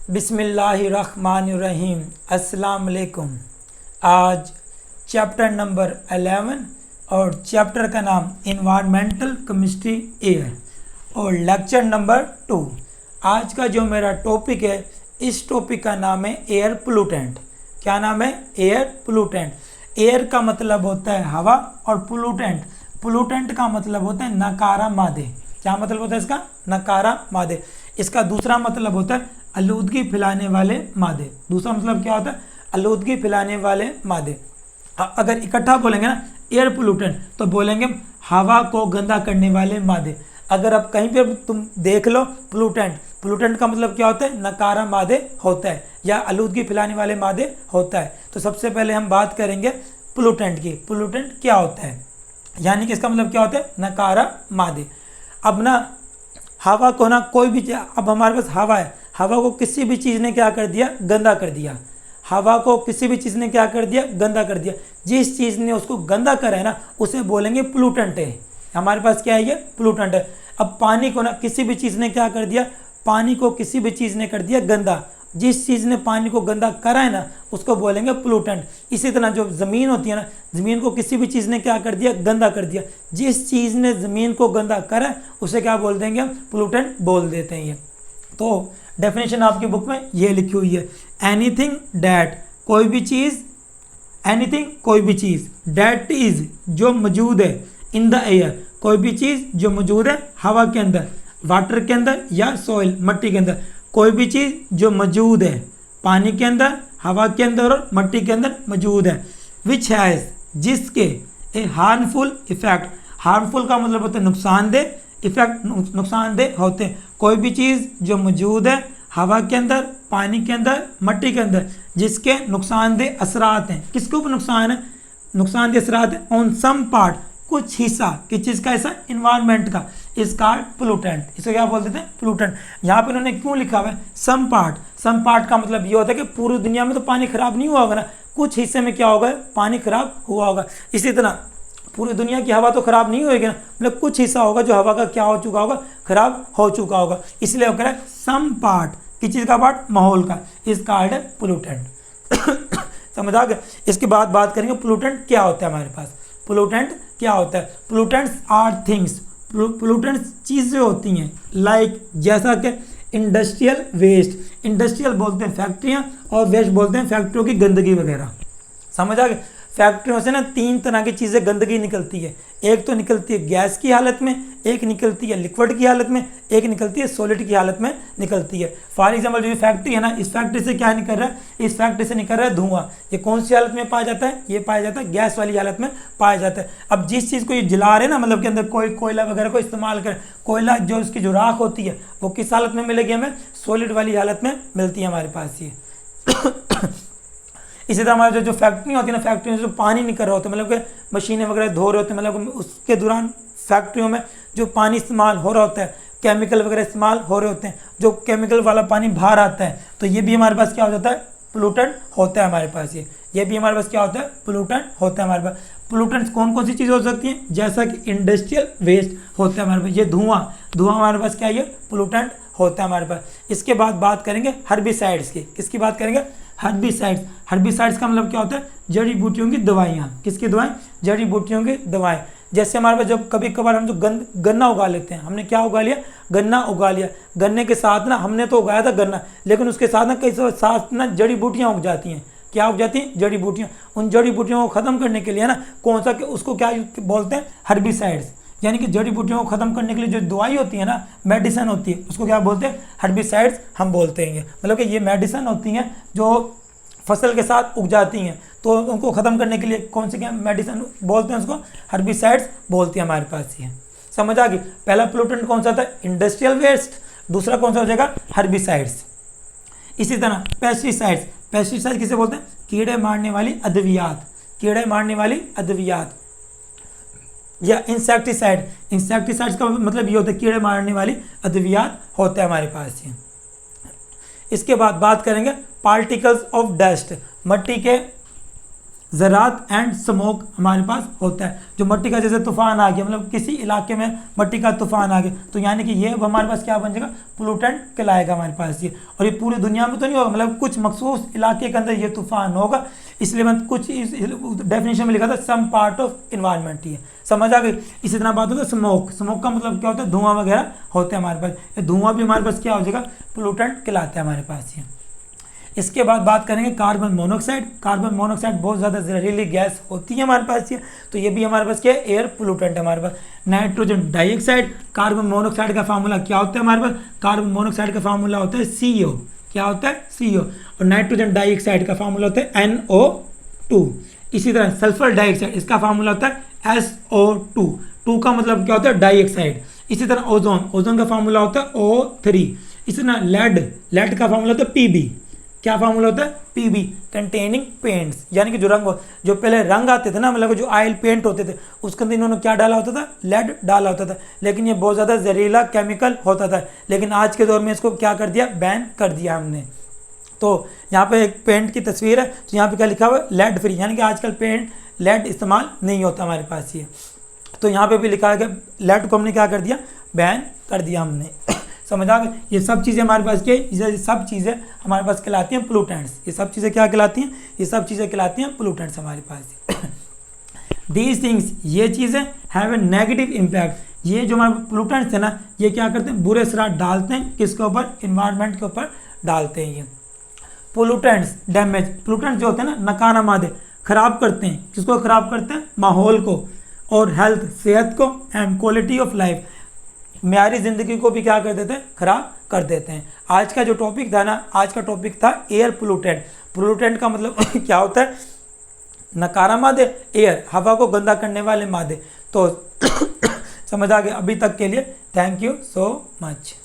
बिस्मिल्लाहिर्रहमानिर्रहीम। अस्सलाम वालेकुम। आज चैप्टर नंबर 11 और चैप्टर का नाम इन्वायरमेंटल केमिस्ट्री एयर और लेक्चर नंबर 2। आज का जो मेरा टॉपिक है, इस टॉपिक का नाम है एयर पोल्यूटेंट। क्या नाम है? Air pollutant. एयर का मतलब होता है हवा और पोल्यूटेंट का मतलब होता है नकारा मादे। क्या मतलब होता है इसका? नकारा मादे। इसका दूसरा मतलब होता है आलूदगी फैलाने वाले मादे। दूसरा मतलब क्या होता है? आलूदगी फैलाने वाले मादे। अगर इकट्ठा बोलेंगे ना एयर पोल्यूटेंट, तो बोलेंगे हवा को गंदा करने वाले मादे। अगर आप कहीं पे तुम देख लो पोल्यूटेंट का मतलब क्या होता है? नकारा मादे होता है या आलूदगी फैलाने वाले मादे होता है। तो सबसे पहले हम बात करेंगे पोल्यूटेंट की। पोल्यूटेंट क्या होता है, यानी कि इसका मतलब क्या होता है? नकारा मादे। अब ना हवा को ना कोई भी, अब हमारे पास हवा है, हवा को किसी भी चीज़ ने क्या कर दिया? गंदा कर दिया। हवा को किसी भी चीज़ ने क्या कर दिया? गंदा कर दिया। जिस चीज़ ने उसको गंदा करा है ना, उसे बोलेंगे पोल्यूटेंट है। हमारे पास क्या है? ये पोल्यूटेंट है। अब पानी को ना किसी भी चीज़ ने क्या कर दिया? पानी को किसी भी चीज़ ने कर दिया गंदा। जिस चीज़ ने पानी को गंदा करा है ना, उसको बोलेंगे पोल्यूटेंट। इसी तरह जो ज़मीन होती है ना, ज़मीन को किसी भी चीज़ ने क्या कर दिया? गंदा कर दिया। जिस चीज़ ने ज़मीन को गंदा करा है, उसे क्या बोल देंगे? हम पोल्यूटेंट बोल देते हैं। ये तो डेफिनेशन आपकी बुक में ये लिखी हुई है, एनीथिंग डैट, कोई भी चीज़, एनीथिंग कोई भी चीज़, डैट इज़ जो मौजूद है, इन द एयर कोई भी चीज़ जो मौजूद है हवा के अंदर, वाटर के अंदर या सॉइल मट्टी के अंदर, कोई भी चीज़ जो मौजूद है पानी के अंदर, हवा के अंदर और मट्टी के अंदर मौजूद है, विच हैज़ जिसके ए हार्मफुल इफेक्ट। हार्मफुल का मतलब होता है नुकसानदेह, इफेक्ट नुकसानदेह होते हैं। कोई भी चीज़ जो मौजूद है हवा के अंदर, पानी के अंदर, मट्टी के अंदर, जिसके नुकसानदेह असरात हैं। किसके ऊपर नुकसान है? नुकसानदेह असरात है ऑन सम पार्ट, कुछ हिस्सा। किस चीज़ का हिस्सा? इन्वायरमेंट का। इस कार्ड पोल्यूटेंट, इसे क्या बोल देते हैं? पोल्यूटेंट। यहाँ पे उन्होंने क्यों लिखा हुआ है सम पार्ट? सम पार्ट का मतलब ये होता है कि पूरी दुनिया में तो पानी खराब नहीं हुआ होगा ना, कुछ हिस्से में क्या होगा? पानी खराब हुआ होगा। इसी तरह पूरी दुनिया की हवा तो खराब नहीं होगी ना, मतलब कुछ हिस्सा होगा जो हवा का क्या हो चुका होगा? खराब हो चुका होगा। इसलिए वो कह रहा है सम पार्ट, किस चीज़ का पार्ट? माहौल का। इस कार्ड है पोल्यूटेंट। समझ आ गया? इसके बाद बात करेंगे पोल्यूटेंट क्या होता है हमारे पास। पोल्यूटेंट क्या होता है? पोल्यूटेंट्स आर थिंग्स, पोल्यूटेंट्स चीज़ें होती हैं, लाइक जैसा कि इंडस्ट्रियल वेस्ट, इंडस्ट्रियल बोलते हैं फैक्ट्रियाँ और वेस्ट बोलते हैं फैक्ट्रियों की गंदगी वगैरह। समझ आ गया? फैक्ट्रियों से ना 3 तरह की चीज़ें गंदगी निकलती है। एक तो निकलती है गैस की हालत में, एक निकलती है लिक्विड की हालत में, एक निकलती है सॉलिड की हालत में निकलती है। फॉर एग्जांपल जो फैक्ट्री है ना, इस फैक्ट्री से क्या निकल रहा है? इस फैक्ट्री से निकल रहा है धुआं। ये कौन सी हालत में पाया जाता है? ये पाया जाता है गैस वाली हालत में पाया जाता है। अब जिस चीज़ को ये जला रहे हैं ना, मतलब के अंदर कोई कोयला वगैरह को इस्तेमाल करें, कोयला जो उसकी जो राख होती है वो किस हालत में मिलेगी? हमें सॉलिड वाली हालत में मिलती है हमारे पास ये। इसी तरह हमारे जो फैक्ट्री होती है ना, फैक्ट्री में जो पानी निकल रहा होता है, मतलब कि मशीनें वगैरह धो रहे होते हैं, मतलब उसके दौरान फैक्ट्रियों में जो पानी इस्तेमाल हो रहा होता है, केमिकल वगैरह इस्तेमाल हो रहे होते हैं, जो केमिकल वाला पानी बाहर आता है, तो ये भी हमारे पास क्या हो जाता है? पोल्यूटेंट होता है हमारे पास। ये भी हमारे पास क्या होता है? पोल्यूटेंट होता है हमारे पास। पोल्यूटेंट्स कौन कौन सी चीज़ हो सकती हैं? जैसा कि इंडस्ट्रियल वेस्ट होता है हमारे पास, ये धुआं हमारे पास क्या है? ये पोल्यूटेंट होता है हमारे पास। इसके बाद बात करेंगे हर्बिसाइड्स की। किसकी बात करेंगे? हर्बिसाइड्स। हर्बिसाइड्स का मतलब क्या होता है? जड़ी बूटियों की दवाइयाँ। किसकी दवाएं? जड़ी बूटियों की दवाएं। जैसे हमारे पास जब कभी कभार हम जो गन्ना उगा लेते हैं, हमने क्या उगा लिया? गन्ना उगा लिया। गन्ने के साथ ना हमने तो उगाया था गन्ना, लेकिन उसके साथ ना कई साथ ना जड़ी बूटियाँ उग जाती हैं। क्या उग जाती हैं? जड़ी बूटियाँ। उन जड़ी बूटियों को ख़त्म करने के लिए ना कौन सा, उसको क्या बोलते हैं? हर्बिसाइड्स। यानी कि जड़ी बूटियों को ख़त्म करने के लिए जो दवाई होती है ना, मेडिसिन होती है, उसको क्या बोलते हैं? हर्बिसाइड्स हम बोलते हैं। मतलब कि ये मेडिसिन होती हैं जो फसल के साथ उग जाती हैं, तो उनको ख़त्म करने के लिए कौन सी क्या मेडिसिन बोलते हैं? उसको हर्बिसाइड्स बोलते हैं हमारे पास। ये समझ आ गई? पहला पोल्यूटेंट कौन सा था? Industrial waste. दूसरा कौन सा हो जाएगा? हर्बिसाइड्स। इसी तरह पेस्टिसाइड्स। पेस्टिसाइड किसे बोलते हैं? कीड़े मारने वाली अद्वियात। कीड़े मारने वाली अद्वियात। या इंसेक्टिसाइड। इंसेक्टिसाइड्स का मतलब ये होता है कीड़े मारने वाली अद्वियात होता है हमारे पास ये। इसके बाद बात करेंगे पार्टिकल्स ऑफ डस्ट। मट्टी के ज़रात एंड स्मोक हमारे पास होता है। जो मट्टी का जैसे तूफान आ गया, मतलब किसी इलाके में मट्टी का तूफान आ गया, तो यानी कि ये हमारे पास क्या बन जाएगा, पोल्यूटेंट कहलाएगा हमारे पास ये। और ये पूरी दुनिया में तो नहीं होगा, मतलब कुछ मखसूस इलाके के अंदर ये तूफान होगा, इसलिए मैं कुछ इस डेफिनेशन में लिखा था सम पार्ट ऑफ इन्वायरमेंट ही है, समझ आ गई। इसी तरह बात होता है स्मोक, स्मोक का मतलब क्या होता है, धुआं वगैरह होते हैं हमारे पास, ये धुआं भी हमारे पास क्या हो जाएगा, पोल्यूटेंट कहलाता है हमारे पास ये। इसके बाद बात करेंगे कार्बन मोनोऑक्साइड। कार्बन मोनोऑक्साइड बहुत ज़्यादा जहरीली गैस होती है हमारे पास ये, तो ये भी हमारे पास क्या है, एयर पोल्यूटेंट है हमारे पास। नाइट्रोजन डाइऑक्साइड, कार्बन मोनोऑक्साइड का फार्मूला क्या होता है हमारे पास, कार्बन मोनोऑक्साइड का फार्मूला होता है CO, क्या होता है CO। और नाइट्रोजन डाइऑक्साइड का फार्मूला होता है NO2। इसी तरह सल्फर डाइऑक्साइड, इसका फार्मूला होता है SO2, 2 का मतलब क्या होता है, डाइऑक्साइड। इसी तरह ओजोन, ओजोन का फार्मूला होता है O3। इसी तरह लेड, लेड का फार्मूला होता है PB, क्या फार्मूला होता है, PB, कंटेनिंग पेंट्स, यानी कि जो पहले रंग आते थे ना, मतलब जो ऑयल पेंट होते थे, उसके अंदर इन्होंने क्या डाला होता था, लेड डाला होता था, लेकिन ये बहुत ज़्यादा जहरीला केमिकल होता था, लेकिन आज के दौर में इसको क्या कर दिया, बैन कर दिया हमने। तो यहाँ पे एक पेंट की तस्वीर है, तो यहाँ पे क्या लिखा हुआ है, लेड फ्री, यानी कि आजकल पेंट लेड इस्तेमाल नहीं होता हमारे पास ये। तो यहाँ पे भी लिखा है कि लेड को हमने क्या कर दिया, बैन कर दिया हमने, समझ आ गए। ये सब चीज़ें हमारे पास क्या, ये सब चीज़ें हमारे पास कहलाती हैं पोल्यूटेंट्स। ये सब चीज़ें क्या कहलाती हैं, ये सब चीज़ें कहलाती हैं पोल्यूटेंट्स हमारे पास। दीज थिंग्स, ये चीज़ें हैव ए नेगेटिव इम्पैक्ट, ये जो हमारे पोल्यूटेंट्स है ना, ये क्या करते हैं, बुरे असरात डालते हैं किसके ऊपर, इन्वायरमेंट के ऊपर डालते हैं ये। पोल्यूटेंट्स डैमेज, पोल्यूटेंट्स जो होते हैं ना, नकारा मादे खराब करते हैं, किसको खराब करते हैं, माहौल को, और हेल्थ, सेहत को, एंड क्वालिटी ऑफ लाइफ, म्यारी ज़िंदगी को भी क्या कर देते हैं, खराब कर देते हैं। आज का जो टॉपिक था ना, आज का टॉपिक था एयर पोल्यूटेंट। पोल्यूटेंट का मतलब क्या होता है, नकारा मादे, एयर, हवा को गंदा करने वाले मादे। तो समझ आ गया। अभी तक के लिए थैंक यू सो मच।